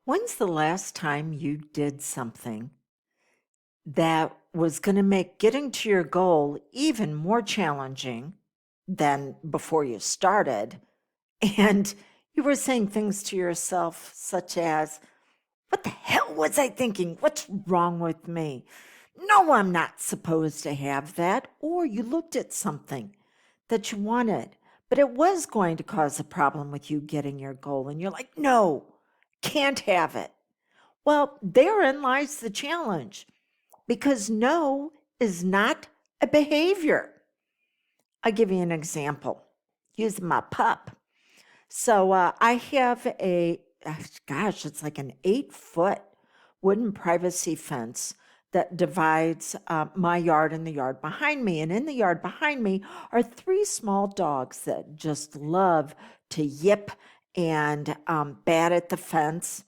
When's the last time you did something that was going to make getting to your goal even more challenging than before you started? And you were saying things to yourself such as, what the hell was I thinking? What's wrong with me? No, I'm not supposed to have that. Or you looked at something that you wanted, but it was going to cause a problem with you getting your goal. And you're like, no, can't have it. Well, therein lies the challenge because no is not a behavior. I'll give you an example using my pup. So I have it's like an 8-foot wooden privacy fence that divides my yard and the yard behind me. And in the yard behind me are 3 small dogs that just love to yip and bat at the fence.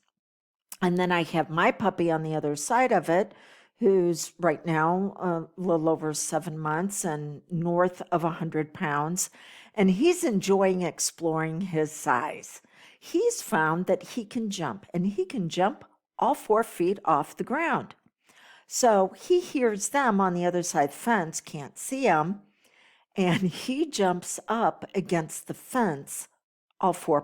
And then I have my puppy on the other side of it, who's right now a little over 7 months and north of 100 pounds. And he's enjoying exploring his size. He's found that he can jump, and he can jump all 4 feet off the ground. So he hears them on the other side of the fence, can't see them, and he jumps up against the fence, all 4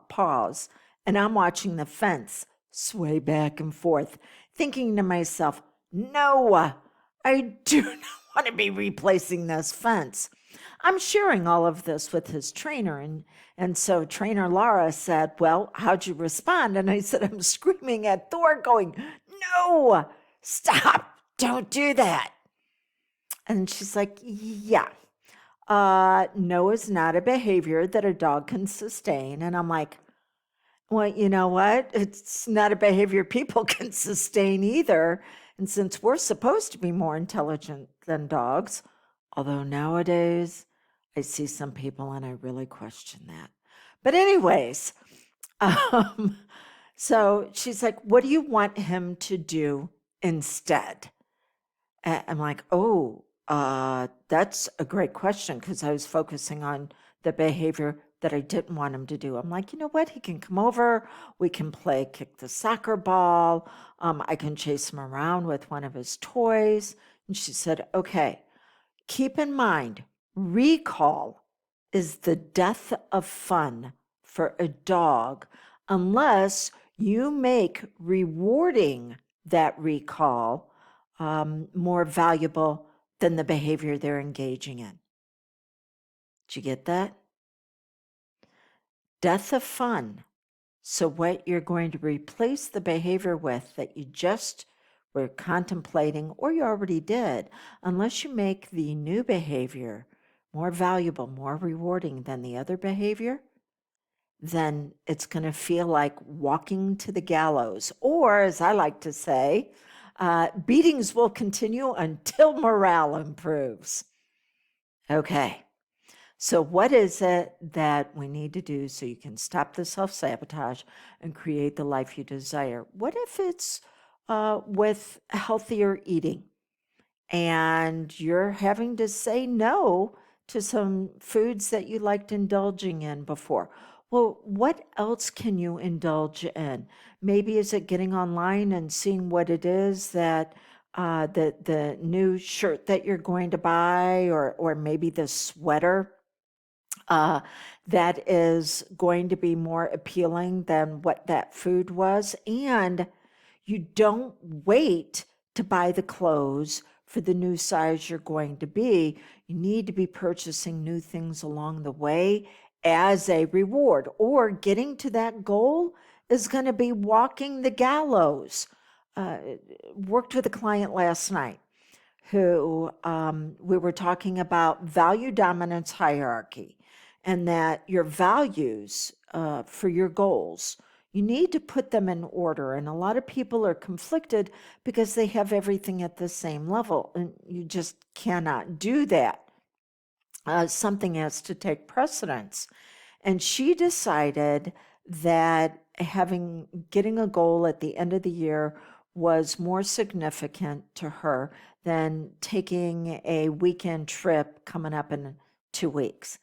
paws, and I'm watching the fence sway back and forth, thinking to myself, no, I do not want to be replacing this fence. I'm sharing all of this with his trainer, and so trainer Laura said, well, how'd you respond? And I said, I'm screaming at Thor going, no, stop, don't do that. And she's like, yeah. No is not a behavior that a dog can sustain. And I'm like, well, you know what? It's not a behavior people can sustain either. And since we're supposed to be more intelligent than dogs, although nowadays I see some people and I really question that. But anyways, um, so she's like, what do you want him to do instead? I'm like, oh, that's a great question because I was focusing on the behavior that I didn't want him to do. I'm like, you know what? He can come over. We can play kick the soccer ball. I can chase him around with one of his toys. And she said, okay, keep in mind, recall is the death of fun for a dog unless you make rewarding that recall more valuable than the behavior they're engaging in. Did you get that? Death of fun. So what you're going to replace the behavior with that you just were contemplating or you already did, unless you make the new behavior more valuable, more rewarding than the other behavior, then it's going to feel like walking to the gallows. Or, as I like to say, beatings will continue until morale improves. Okay. So what is it that we need to do so you can stop the self-sabotage and create the life you desire? What if it's with healthier eating and you're having to say no to some foods that you liked indulging in before? Well, what else can you indulge in? Maybe is it getting online and seeing what it is that the new shirt that you're going to buy, or maybe the sweater that is going to be more appealing than what that food was. And you don't wait to buy the clothes for the new size you're going to be. You need to be purchasing new things along the way as a reward, or getting to that goal is going to be walking the gallows. Worked with a client last night who we were talking about value dominance hierarchy, and that your values for your goals, you need to put them in order. And a lot of people are conflicted because they have everything at the same level, and you just cannot do that. Something has to take precedence. And she decided that getting a goal at the end of the year was more significant to her than taking a weekend trip coming up in 2 weeks.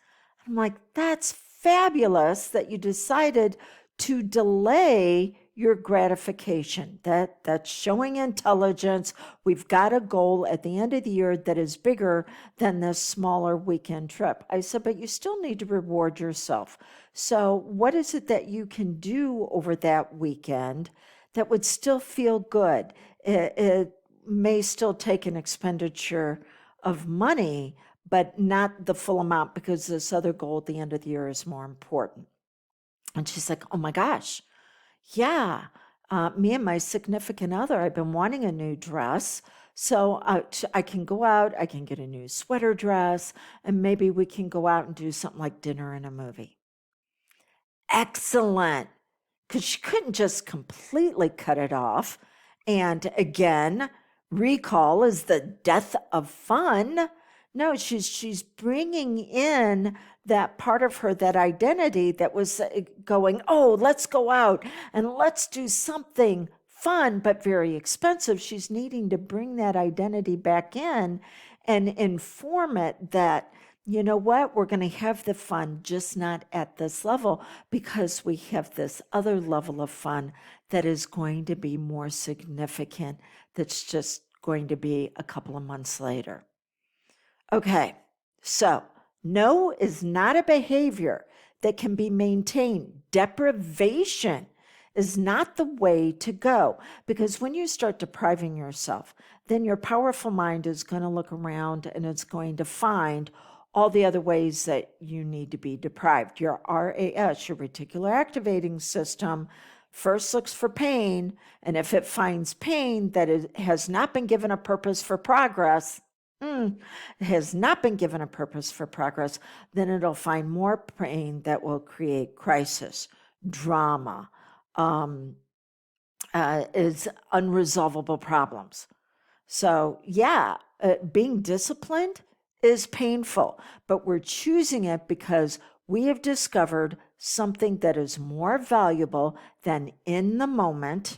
I'm like, that's fabulous that you decided to delay your gratification. That's showing intelligence. We've got a goal at the end of the year that is bigger than this smaller weekend trip. I said, but you still need to reward yourself. So what is it that you can do over that weekend that would still feel good? It may still take an expenditure of money, but not the full amount, because this other goal at the end of the year is more important. And she's like, oh my gosh, yeah. Me and my significant other, I've been wanting a new dress. So I can go out, I can get a new sweater dress, and maybe we can go out and do something like dinner and a movie. Excellent. Because she couldn't just completely cut it off. And again, recall is the death of fun. No, she's bringing in that part of her, that identity that was going, oh, let's go out and let's do something fun but very expensive. She's needing to bring that identity back in and inform it that, you know what, we're going to have the fun, just not at this level, because we have this other level of fun that is going to be more significant, that's just going to be a couple of months later. Okay, so no is not a behavior that can be maintained. Deprivation is not the way to go, because when you start depriving yourself, then your powerful mind is going to look around and it's going to find all the other ways that you need to be deprived. Your RAS, your reticular activating system, first looks for pain, and if it finds pain that has not been given a purpose for progress, has not been given a purpose for progress, then it'll find more pain that will create crisis, drama, is unresolvable problems. So yeah, being disciplined is painful, but we're choosing it because we have discovered something that is more valuable than in the moment.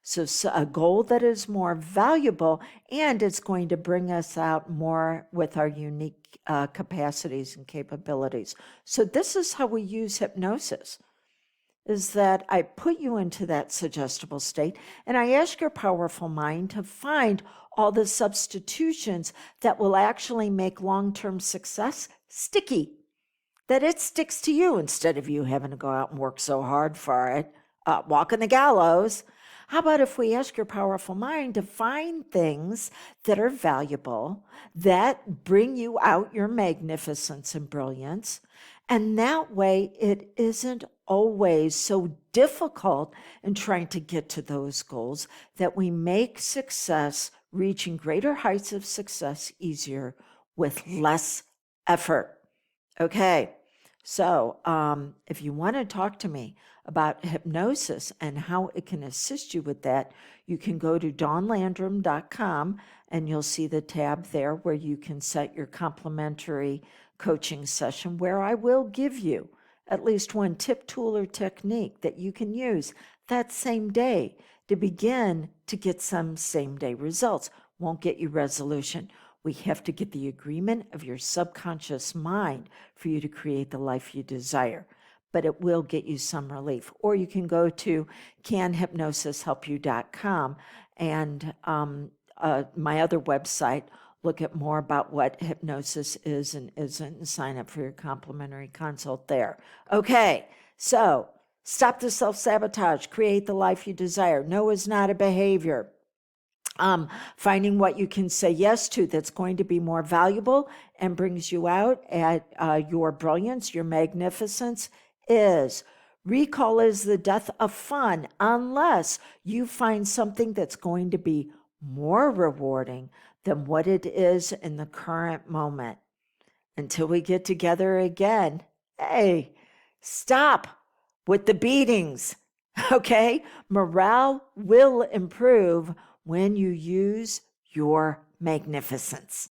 So a goal that is more valuable, and it's going to bring us out more with our unique capacities and capabilities. So this is how we use hypnosis, is that I put you into that suggestible state and I ask your powerful mind to find all the substitutions that will actually make long-term success sticky, that it sticks to you instead of you having to go out and work so hard for it, walking the gallows. How about if we ask your powerful mind to find things that are valuable, that bring you out your magnificence and brilliance, and that way it isn't always so difficult in trying to get to those goals, that we make success, reaching greater heights of success, easier with less effort. Okay, so if you want to talk to me about hypnosis and how it can assist you with that, you can go to dawnlandrum.com and you'll see the tab there where you can set your complimentary coaching session, where I will give you at least one tip, tool, or technique that you can use that same day to begin to get some same-day results. Won't get you resolution. We have to get the agreement of your subconscious mind for you to create the life you desire, but it will get you some relief. Or you can go to canhypnosishelpyou.com and my other website, look at more about what hypnosis is and isn't, and sign up for your complimentary consult there. Okay, so stop the self-sabotage, create the life you desire. No is not a behavior. Finding what you can say yes to that's going to be more valuable and brings you out at your brilliance, your magnificence is. Recall is the death of fun, unless you find something that's going to be more rewarding than what it is in the current moment. Until we get together again, hey, stop with the beatings, okay? Morale will improve when you use your magnificence.